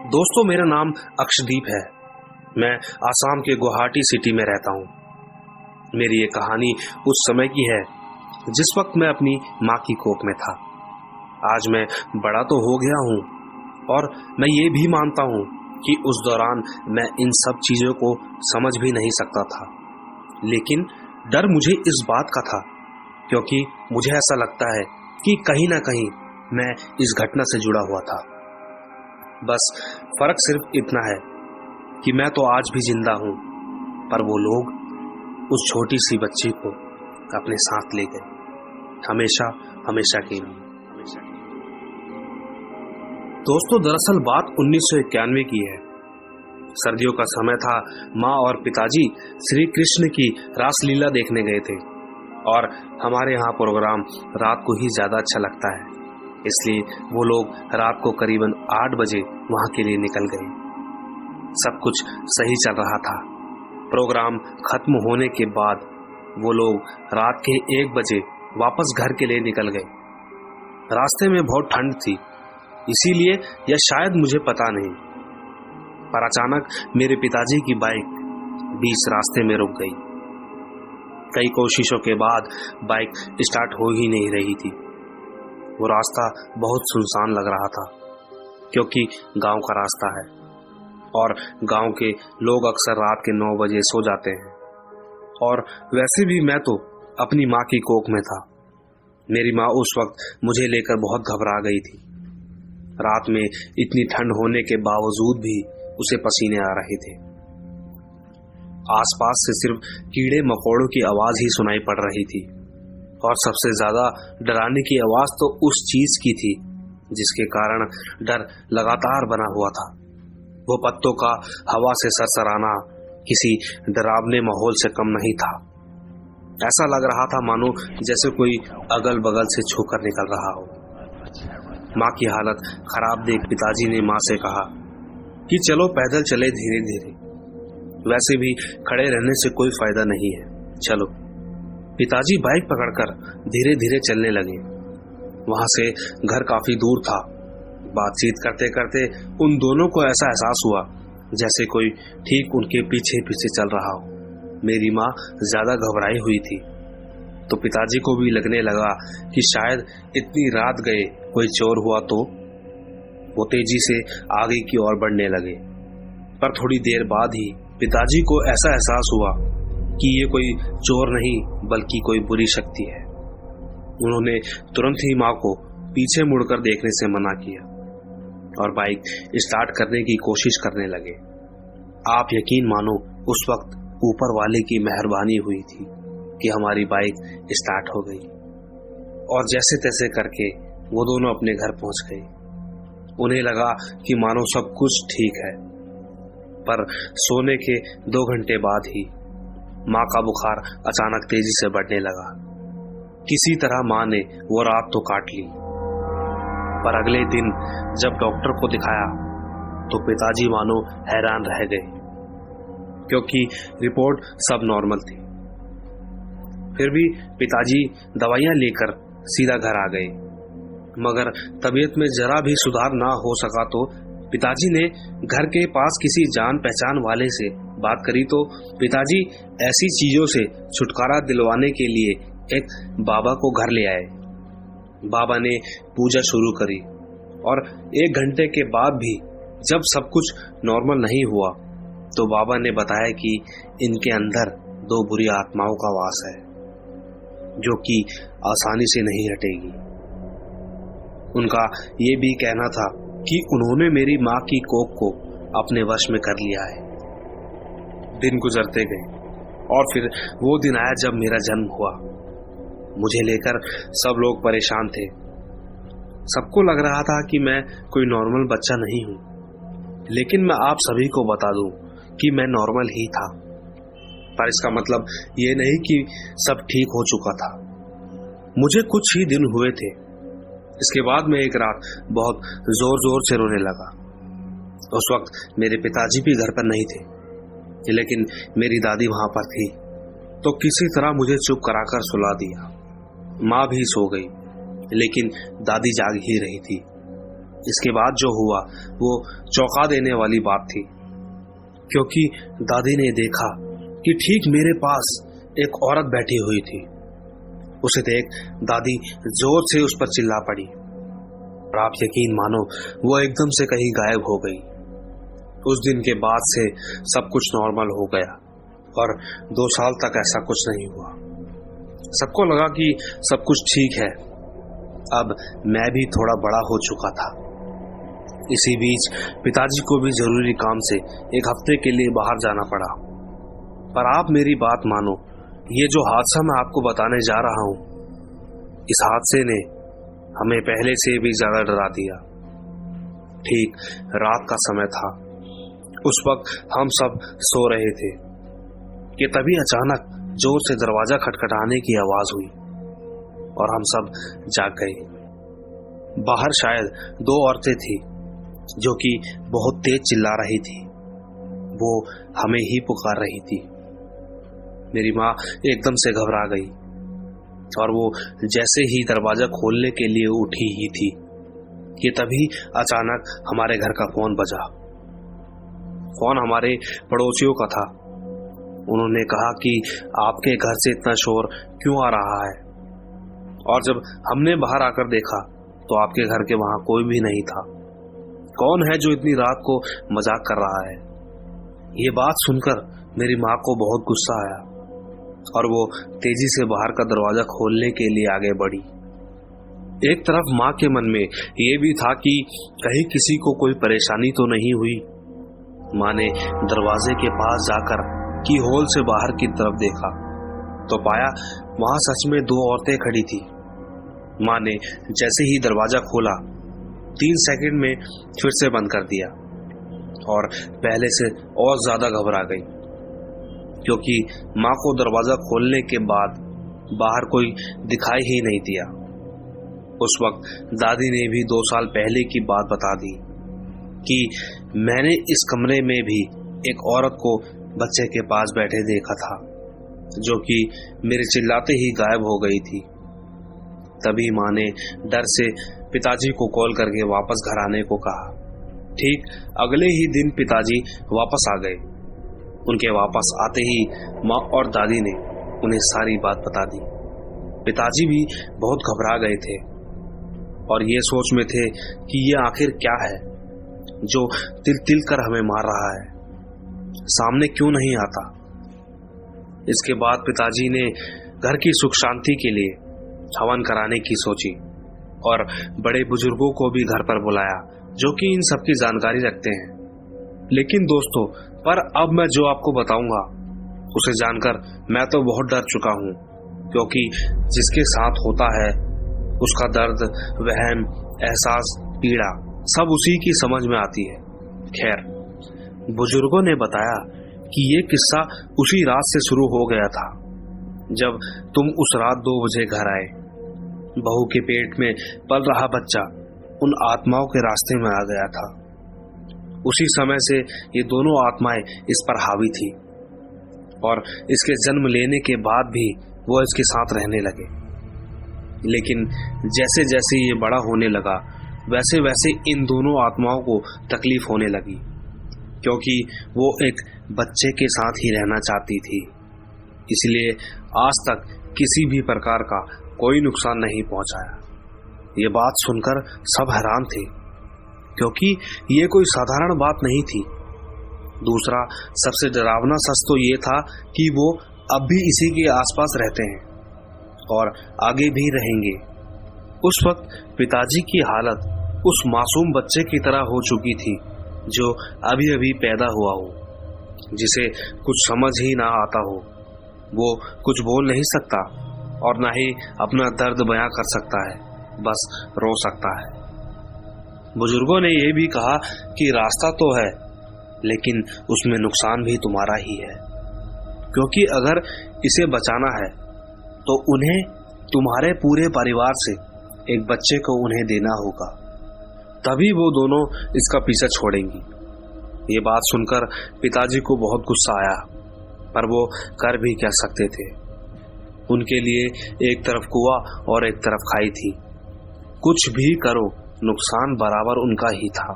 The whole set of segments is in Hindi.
दोस्तों, मेरा नाम अक्षदीप है। मैं आसाम के गुवाहाटी सिटी में रहता हूँ। मेरी ये कहानी उस समय की है जिस वक्त मैं अपनी माँ की कोख में था। आज मैं बड़ा तो हो गया हूँ और मैं ये भी मानता हूँ कि उस दौरान मैं इन सब चीज़ों को समझ भी नहीं सकता था। लेकिन डर मुझे इस बात का था क्योंकि मुझे ऐसा लगता है कि कहीं ना कहीं मैं इस घटना से जुड़ा हुआ था। बस फर्क सिर्फ इतना है कि मैं तो आज भी जिंदा हूं, पर वो लोग उस छोटी सी बच्ची को अपने साथ ले गए, हमेशा हमेशा के लिए। दोस्तों, दरअसल बात 1991 की है। सर्दियों का समय था। माँ और पिताजी श्री कृष्ण की रासलीला देखने गए थे और हमारे यहाँ प्रोग्राम रात को ही ज्यादा अच्छा लगता है, इसलिए वो लोग रात को करीबन 8 बजे वहां के लिए निकल गए। सब कुछ सही चल रहा था। प्रोग्राम खत्म होने के बाद वो लोग रात के 1 बजे वापस घर के लिए निकल गए। रास्ते में बहुत ठंड थी, इसीलिए या शायद मुझे पता नहीं, पर अचानक मेरे पिताजी की बाइक बीच रास्ते में रुक गई। कई कोशिशों के बाद बाइक स्टार्ट हो ही नहीं रही थी। वो रास्ता बहुत सुनसान लग रहा था क्योंकि गांव का रास्ता है और गांव के लोग अक्सर रात के 9 बजे सो जाते हैं। और वैसे भी मैं तो अपनी माँ की कोख में था। मेरी माँ उस वक्त मुझे लेकर बहुत घबरा गई थी। रात में इतनी ठंड होने के बावजूद भी उसे पसीने आ रहे थे। आसपास से सिर्फ कीड़े मकोड़ों की आवाज ही सुनाई पड़ रही थी और सबसे ज्यादा डराने की आवाज तो उस चीज की थी जिसके कारण डर लगातार बना हुआ था। वो पत्तों का हवा से सरसराना किसी डरावने माहौल से कम नहीं था। ऐसा लग रहा था मानो जैसे कोई अगल बगल से छूकर निकल रहा हो। माँ की हालत खराब देख पिताजी ने माँ से कहा कि चलो पैदल चले धीरे धीरे, वैसे भी खड़े रहने से कोई फायदा नहीं है, चलो। पिताजी बाइक पकड़कर धीरे धीरे चलने लगे। वहां से घर काफी दूर था। बातचीत करते करते उन दोनों को ऐसा एहसास हुआ जैसे कोई ठीक उनके पीछे पीछे चल रहा हो। मेरी माँ ज्यादा घबराई हुई थी तो पिताजी को भी लगने लगा कि शायद इतनी रात गए कोई चोर हुआ तो। वो तेजी से आगे की ओर बढ़ने लगे, पर थोड़ी देर बाद ही पिताजी को ऐसा एहसास हुआ कि ये कोई चोर नहीं बल्कि कोई बुरी शक्ति है। उन्होंने तुरंत ही माँ को पीछे मुड़कर देखने से मना किया और बाइक स्टार्ट करने की कोशिश करने लगे। आप यकीन मानो उस वक्त ऊपर वाले की मेहरबानी हुई थी कि हमारी बाइक स्टार्ट हो गई और जैसे तैसे करके वो दोनों अपने घर पहुंच गए। उन्हें लगा कि मानो सब कुछ ठीक है, पर सोने के 2 घंटे बाद ही माँ का बुखार अचानक तेजी से बढ़ने लगा। किसी तरह माँ ने वो रात तो काट ली, पर अगले दिन जब डॉक्टर को दिखाया तो पिताजी मानो हैरान रह गए क्योंकि रिपोर्ट सब नॉर्मल थी। फिर भी पिताजी दवाइयां लेकर सीधा घर आ गए, मगर तबीयत में जरा भी सुधार ना हो सका तो पिताजी ने घर के पास किसी जान पहचान वाले से बात करी तो पिताजी ऐसी चीजों से छुटकारा दिलवाने के लिए एक बाबा को घर ले आए। बाबा ने पूजा शुरू करी और 1 घंटे के बाद भी जब सब कुछ नॉर्मल नहीं हुआ तो बाबा ने बताया कि इनके अंदर 2 बुरी आत्माओं का वास है जो कि आसानी से नहीं हटेगी। उनका ये भी कहना था कि उन्होंने मेरी माँ की कोख को अपने वश में कर लिया है। दिन गुजरते गए और फिर वो दिन आया जब मेरा जन्म हुआ। मुझे लेकर सब लोग परेशान थे। सबको लग रहा था कि मैं कोई नॉर्मल बच्चा नहीं हूं, लेकिन मैं आप सभी को बता दूं कि मैं नॉर्मल ही था। पर इसका मतलब ये नहीं कि सब ठीक हो चुका था। मुझे कुछ ही दिन हुए थे। इसके बाद मैं एक रात बहुत जोर जोर से रोने लगा। उस वक्त मेरे पिताजी भी घर पर नहीं थे, लेकिन मेरी दादी वहां पर थी तो किसी तरह मुझे चुप कराकर सुला दिया। माँ भी सो गई, लेकिन दादी जाग ही रही थी। इसके बाद जो हुआ वो चौंका देने वाली बात थी, क्योंकि दादी ने देखा कि ठीक मेरे पास एक औरत बैठी हुई थी। उसे देख दादी जोर से उस पर चिल्ला पड़ी और आप यकीन मानो वो एकदम से कहीं गायब हो गई। उस दिन के बाद से सब कुछ नॉर्मल हो गया और 2 साल तक ऐसा कुछ नहीं हुआ। सबको लगा कि सब कुछ ठीक है। अब मैं भी थोड़ा बड़ा हो चुका था। इसी बीच पिताजी को भी जरूरी काम से 1 हफ्ते के लिए बाहर जाना पड़ा। पर आप मेरी बात मानो, ये जो हादसा मैं आपको बताने जा रहा हूं, इस हादसे ने हमें पहले से भी ज्यादा डरा दिया। ठीक रात का समय था। उस वक्त हम सब सो रहे थे कि तभी अचानक जोर से दरवाजा खटखटाने की आवाज हुई और हम सब जाग गए। बाहर शायद 2 औरतें थी जो कि बहुत तेज चिल्ला रही थी। वो हमें ही पुकार रही थी। मेरी माँ एकदम से घबरा गई और वो जैसे ही दरवाजा खोलने के लिए उठी ही थी कि तभी अचानक हमारे घर का फोन बजा। फोन हमारे पड़ोसियों का था। उन्होंने कहा कि आपके घर से इतना शोर क्यों आ रहा है, और जब हमने बाहर आकर देखा तो आपके घर के वहां कोई भी नहीं था। कौन है जो इतनी रात को मजाक कर रहा है? ये बात सुनकर मेरी माँ को बहुत गुस्सा आया और वो तेजी से बाहर का दरवाजा खोलने के लिए आगे बढ़ी। एक तरफ माँ के मन में ये भी था कि कहीं किसी को कोई परेशानी तो नहीं हुई। माँ ने दरवाजे के पास जाकर की होल से बाहर की तरफ देखा तो पाया वहां सच में 2 औरतें खड़ी थी। माँ ने जैसे ही दरवाजा खोला 3 सेकंड में फिर से बंद कर दिया और पहले से और ज्यादा घबरा गई, क्योंकि माँ को दरवाजा खोलने के बाद बाहर कोई दिखाई ही नहीं दिया। उस वक्त दादी ने भी 2 साल पहले की बात बता दी कि मैंने इस कमरे में भी एक औरत को बच्चे के पास बैठे देखा था, जो कि मेरे चिल्लाते ही गायब हो गई थी। तभी माँ ने डर से पिताजी को कॉल करके वापस घर आने को कहा। ठीक अगले ही दिन पिताजी वापस आ गए। उनके वापस आते ही माँ और दादी ने उन्हें सारी बात बता दी। पिताजी भी बहुत घबरा गए थे और ये सोच में थे कि ये आखिर क्या है जो तिल तिल कर हमें मार रहा है, सामने क्यों नहीं आता। इसके बाद पिताजी ने घर की सुख शांति के लिए हवन कराने की सोची और बड़े बुजुर्गों को भी घर पर बुलाया जो कि इन सब की जानकारी रखते हैं। लेकिन दोस्तों, पर अब मैं जो आपको बताऊंगा उसे जानकर मैं तो बहुत डर चुका हूं, क्योंकि जिसके साथ होता है उसका दर्द, वहम, एहसास, पीड़ा सब उसी की समझ में आती है। खैर, बुजुर्गों ने बताया कि ये किस्सा उसी रात से शुरू हो गया था जब तुम उस रात 2 बजे घर आए। बहू के पेट में पल रहा बच्चा उन आत्माओं के रास्ते में आ गया था। उसी समय से ये दोनों आत्माएं इस पर हावी थी और इसके जन्म लेने के बाद भी वो इसके साथ रहने लगे। लेकिन जैसे जैसे ये बड़ा होने लगा वैसे वैसे इन दोनों आत्माओं को तकलीफ होने लगी, क्योंकि वो एक बच्चे के साथ ही रहना चाहती थी। इसलिए आज तक किसी भी प्रकार का कोई नुकसान नहीं पहुंचाया। ये बात सुनकर सब हैरान थे, क्योंकि ये कोई साधारण बात नहीं थी। दूसरा सबसे डरावना सच तो ये था कि वो अब भी इसी के आसपास रहते हैं और आगे भी रहेंगे। उस वक्त पिताजी की हालत उस मासूम बच्चे की तरह हो चुकी थी जो अभी अभी पैदा हुआ हो, जिसे कुछ समझ ही ना आता हो। वो कुछ बोल नहीं सकता और ना ही अपना दर्द बयां कर सकता है, बस रो सकता है। बुजुर्गों ने यह भी कहा कि रास्ता तो है, लेकिन उसमें नुकसान भी तुम्हारा ही है, क्योंकि अगर इसे बचाना है तो उन्हें तुम्हारे पूरे परिवार से एक बच्चे को उन्हें देना होगा, तभी वो दोनों इसका पीछा छोड़ेंगी। ये बात सुनकर पिताजी को बहुत गुस्सा आया, पर वो कर भी क्या सकते थे। उनके लिए एक तरफ कुआं और एक तरफ खाई थी। कुछ भी करो नुकसान बराबर उनका ही था।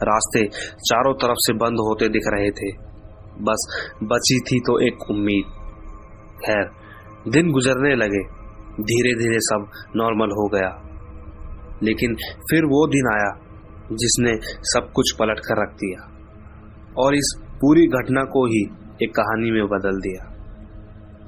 रास्ते चारों तरफ से बंद होते दिख रहे थे, बस बची थी तो एक उम्मीद। खैर, दिन गुजरने लगे, धीरे धीरे सब नॉर्मल हो गया। लेकिन फिर वो दिन आया जिसने सब कुछ पलट कर रख दिया और इस पूरी घटना को ही एक कहानी में बदल दिया।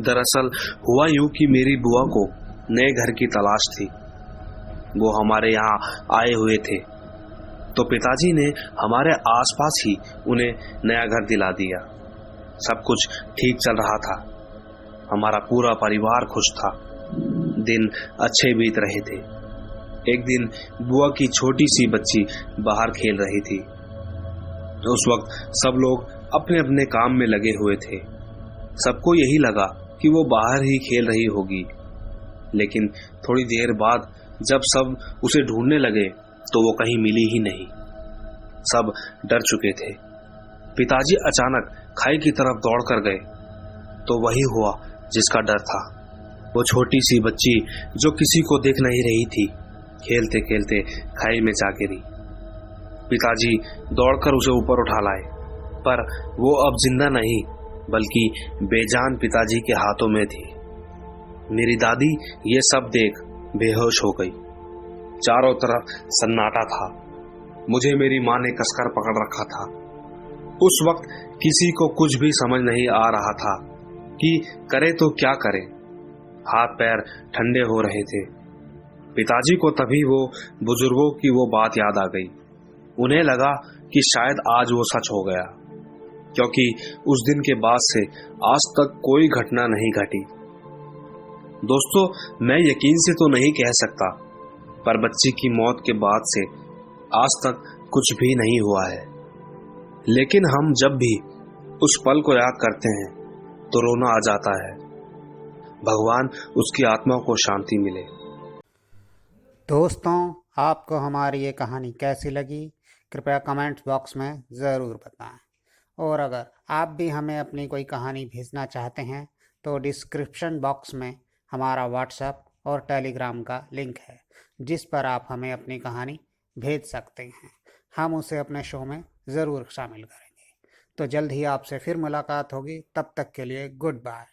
दरअसल हुआ यूं कि मेरी बुआ को नए घर की तलाश थी। वो हमारे यहाँ आए हुए थे, तो पिताजी ने हमारे आसपास ही उन्हें नया घर दिला दिया। सब कुछ ठीक चल रहा था, हमारा पूरा परिवार खुश था, दिन अच्छे बीत रहे थे। एक दिन बुआ की छोटी सी बच्ची बाहर खेल रही थी। उस वक्त सब लोग अपने अपने काम में लगे हुए थे। सबको यही लगा कि वो बाहर ही खेल रही होगी, लेकिन थोड़ी देर बाद जब सब उसे ढूंढने लगे तो वो कहीं मिली ही नहीं। सब डर चुके थे। पिताजी अचानक खाई की तरफ दौड़ कर गए तो वही हुआ जिसका डर था। वो छोटी सी बच्ची जो किसी को देख नहीं रही थी, खेलते खेलते खाई में जा गिरी। पिताजी दौड़कर उसे ऊपर उठा लाए, पर वो अब जिंदा नहीं बल्कि बेजान पिताजी के हाथों में थी। मेरी दादी ये सब देख बेहोश हो गई। चारों तरफ सन्नाटा था। मुझे मेरी माँ ने कसकर पकड़ रखा था। उस वक्त किसी को कुछ भी समझ नहीं आ रहा था कि करे तो क्या करे। हाथ पैर ठंडे हो रहे थे। पिताजी को तभी वो बुजुर्गों की वो बात याद आ गई। उन्हें लगा कि शायद आज वो सच हो गया, क्योंकि उस दिन के बाद से आज तक कोई घटना नहीं घटी। दोस्तों, मैं यकीन से तो नहीं कह सकता, पर बच्ची की मौत के बाद से आज तक कुछ भी नहीं हुआ है। लेकिन हम जब भी उस पल को याद करते हैं तो रोना आ जाता है। भगवान उसकी आत्मा को शांति मिले। दोस्तों, आपको हमारी ये कहानी कैसी लगी, कृपया कमेंट्स बॉक्स में ज़रूर बताएं। और अगर आप भी हमें अपनी कोई कहानी भेजना चाहते हैं तो डिस्क्रिप्शन बॉक्स में हमारा व्हाट्सएप और टेलीग्राम का लिंक है, जिस पर आप हमें अपनी कहानी भेज सकते हैं। हम उसे अपने शो में ज़रूर शामिल करेंगे। तो जल्द ही आपसे फिर मुलाकात होगी। तब तक के लिए गुड बाय।